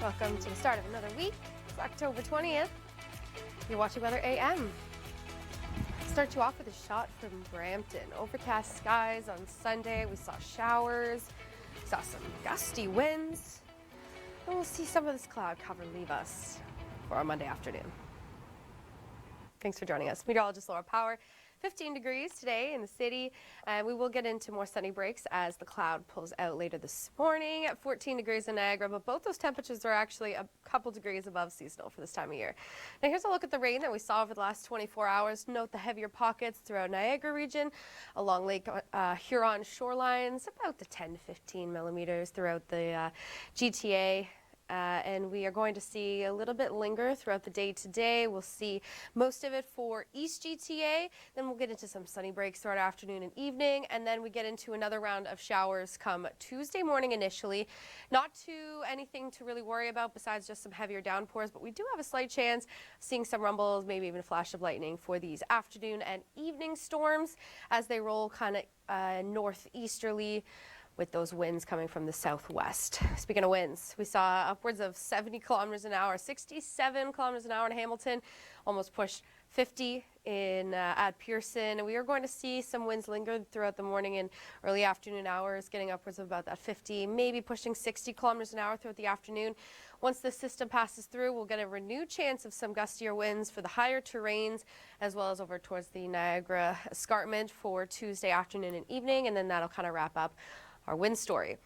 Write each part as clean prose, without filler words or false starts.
Welcome to the start of another week. It's October 20th. You're watching Weather AM. Start you off with a shot from Brampton. Overcast skies on Sunday. We saw showers, saw some gusty winds, and we'll see some of this cloud cover leave us for our Monday afternoon. Thanks for joining us. Meteorologist Laura Power. 15 degrees today in the city, and we will get into more sunny breaks as the cloud pulls out later this morning at 14 degrees in Niagara, but both those temperatures are actually a couple degrees above seasonal for this time of year. Now here's a look at the rain that we saw over the last 24 hours. Note the heavier pockets throughout Niagara region, along Lake Huron shorelines, about the 10 to 15 millimeters throughout the GTA. And we are going to see a little bit linger throughout the day today. We'll see most of it for East GTA. Then we'll get into some sunny breaks throughout afternoon and evening. And then we get into another round of showers come Tuesday morning initially. Not too anything to really worry about besides just some heavier downpours. But we do have a slight chance of seeing some rumbles, maybe even a flash of lightning for these afternoon and evening storms as they roll kind of northeasterly, with those winds coming from the southwest. Speaking of winds, we saw upwards of 70 kilometers an hour, 67 kilometers an hour in Hamilton, almost pushed 50 in at Pearson. And we are going to see some winds linger throughout the morning and early afternoon hours, getting upwards of about that 50, maybe pushing 60 kilometers an hour throughout the afternoon. Once the system passes through, we'll get a renewed chance of some gustier winds for the higher terrains, as well as over towards the Niagara escarpment for Tuesday afternoon and evening, and then that'll kind of wrap up our wind story.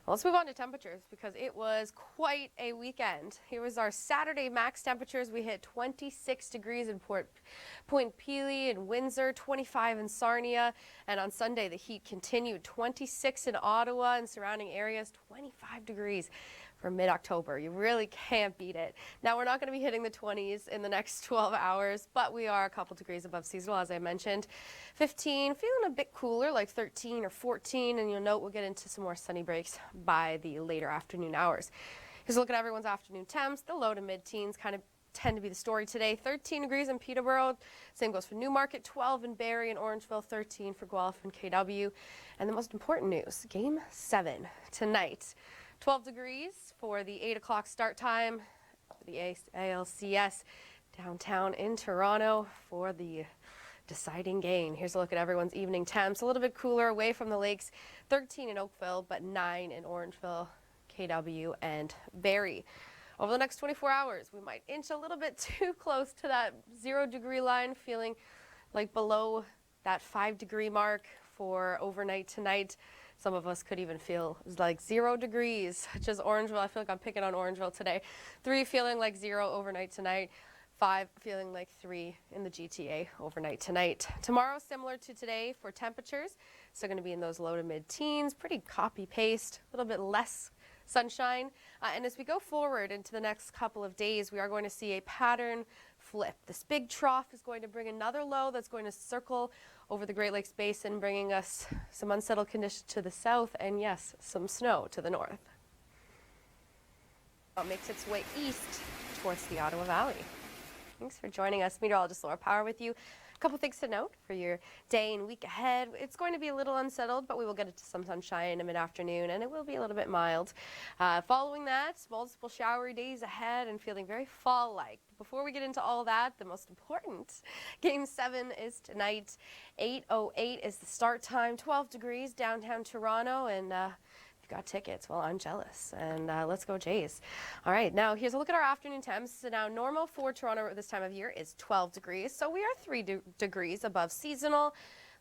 Well, let's move on to temperatures because it was quite a weekend. Here was our Saturday max temperatures. We hit 26 degrees in Point Pelee and Windsor, 25 in Sarnia, and on Sunday the heat continued. 26 in Ottawa and surrounding areas, 25 degrees for mid-October. You really can't beat it. Now, we're not going to be hitting the 20s in the next 12 hours, but we are a couple degrees above seasonal, as I mentioned. 15, feeling a bit cooler, like 13 or 14, and you'll note we'll get into some more sunny breaks by the later afternoon hours. Here's a look at everyone's afternoon temps. The low to mid-teens kind of tend to be the story today. 13 degrees in Peterborough. Same goes for Newmarket, 12 in Barrie and Orangeville, 13 for Guelph and KW. And the most important news, Game 7 tonight. 12 degrees for the 8 o'clock start time for the ALCS downtown in Toronto for the deciding game. Here's a look at everyone's evening temps. A little bit cooler away from the lakes. 13 in Oakville, but 9 in Orangeville, KW, and Barrie. Over the next 24 hours, we might inch a little bit too close to that 0 degree line, feeling like below that 5 degree mark for overnight tonight. Some of us could even feel like 0 degrees, which is Orangeville. I feel like I'm picking on Orangeville today. 3 feeling like 0 overnight tonight. 5 feeling like 3 in the GTA overnight tonight. Tomorrow, similar to today for temperatures. Still going to be in those low to mid-teens. Pretty copy-paste, a little bit less sunshine. And as we go forward into the next couple of days, we are going to see a pattern flip. This big trough is going to bring another low that's going to circle over the Great Lakes Basin, bringing us some unsettled conditions to the south and, yes, some snow to the north. It makes its way east towards the Ottawa Valley. Thanks for joining us. Meteorologist Laura Power with you. A couple things to note for your day and week ahead. It's going to be a little unsettled, but we will get into some sunshine in mid-afternoon, and it will be a little bit mild. Following that, multiple showery days ahead and feeling very fall-like. Before we get into all that, the most important Game 7 is tonight. 8:08 is the start time, 12 degrees downtown Toronto, and got tickets. Well, I'm jealous, and let's go Jays. All right, now here's a look at our afternoon temps. So now normal for Toronto this time of year is 12 degrees, so we are 3 degrees above seasonal.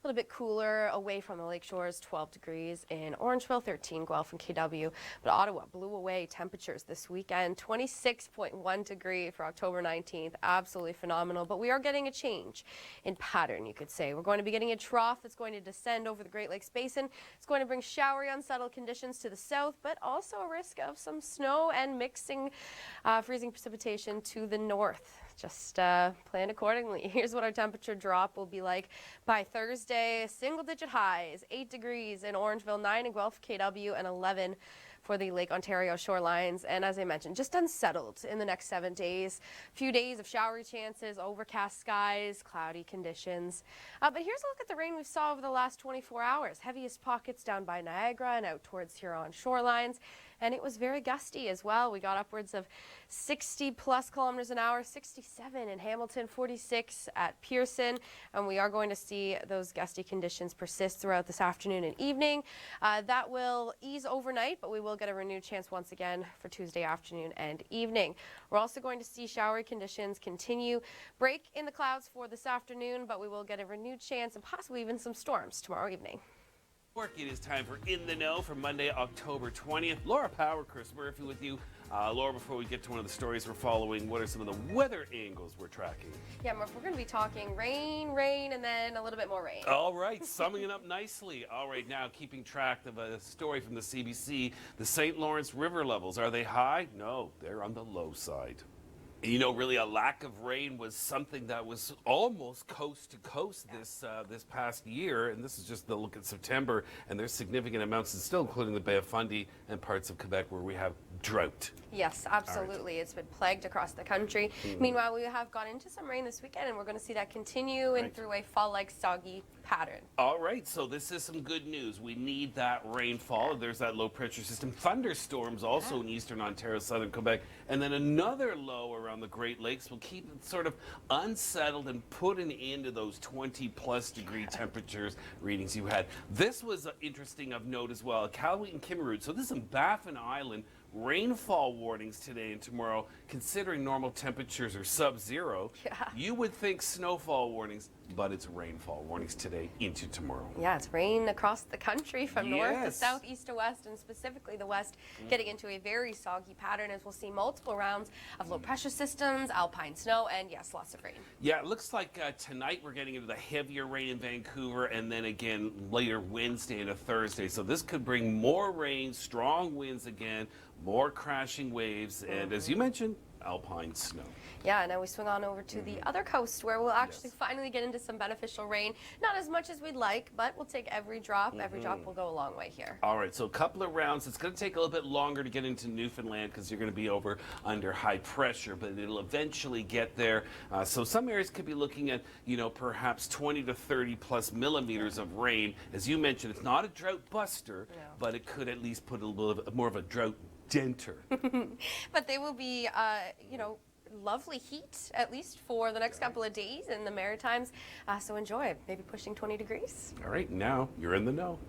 A little bit cooler away from the lake shores, 12 degrees in Orangeville, 13 Guelph and KW. But Ottawa blew away temperatures this weekend, 26.1 degree for October 19th. Absolutely phenomenal. But we are getting a change in pattern, you could say. We're going to be getting a trough that's going to descend over the Great Lakes Basin. It's going to bring showery, unsettled conditions to the south, but also a risk of some snow and mixing freezing precipitation to the north. Just plan accordingly. Here's what our temperature drop will be like by Thursday. Single-digit highs, 8 degrees in Orangeville, 9 in Guelph, KW, and 11 for the Lake Ontario shorelines. And as I mentioned, just unsettled in the next 7 days. A few days of showery chances, overcast skies, cloudy conditions. But here's a look at the rain we saw over the last 24 hours. Heaviest pockets down by Niagara and out towards Huron shorelines. And it was very gusty as well. We got upwards of 60 plus kilometers an hour, 67 in Hamilton, 46 at Pearson. And we are going to see those gusty conditions persist throughout this afternoon and evening. That will ease overnight, but we will get a renewed chance once again for Tuesday afternoon and evening. We're also going to see showery conditions continue, break in the clouds for this afternoon, but we will get a renewed chance and possibly even some storms tomorrow evening. It is time for In the Know for Monday, October 20th. Laura Power, Chris Murphy with you. Laura, before we get to one of the stories we're following, what are some of the weather angles we're tracking? Yeah, Murph, we're going to be talking rain, and then a little bit more rain. All right, summing it up nicely. All right, now keeping track of a story from the CBC. The St. Lawrence River levels, are they high? No, they're on the low side. You know, really a lack of rain was something that was almost coast to coast this past year, and this is just the look at September, and there's significant amounts, and still including the Bay of Fundy and parts of Quebec where we have drought. Yes, absolutely. It's been plagued across the country. Meanwhile, we have got into some rain this weekend, and we're going to see that continue in through a fall-like soggy pattern. All right, so this is some good news. We need that rainfall. There's that low pressure system. Thunderstorms also in eastern Ontario, southern Quebec, and then another low around the Great Lakes will keep it sort of unsettled and put an end to those 20+ degree temperatures readings you had. This was interesting of note as well. Iqaluit and Kimmeroot. So this is in Baffin Island. Rainfall warnings today and tomorrow, considering normal temperatures are sub-zero. You would think snowfall warnings, but it's rainfall warnings today into tomorrow. Yeah, it's rain across the country from north to south, east to west, and specifically the west, getting into a very soggy pattern as we'll see multiple rounds of low pressure systems, alpine snow, and yes, lots of rain. Yeah, it looks like tonight we're getting into the heavier rain in Vancouver, and then again later Wednesday into Thursday. So this could bring more rain, strong winds again, more crashing waves, and as you mentioned, alpine snow. Yeah, now we swing on over to the other coast where we'll actually finally get into some beneficial rain. Not as much as we'd like, but we'll take every drop. Every drop will go a long way here. All right, so a couple of rounds. It's going to take a little bit longer to get into Newfoundland because you're going to be under high pressure, but it'll eventually get there. So some areas could be looking at, you know, perhaps 20 to 30+ millimeters of rain. As you mentioned, it's not a drought buster, but it could at least put a little bit more of a drought denter. But they will be, you know, lovely heat, at least for the next couple of days in the Maritimes. So enjoy, maybe pushing 20 degrees. All right, now you're in the know.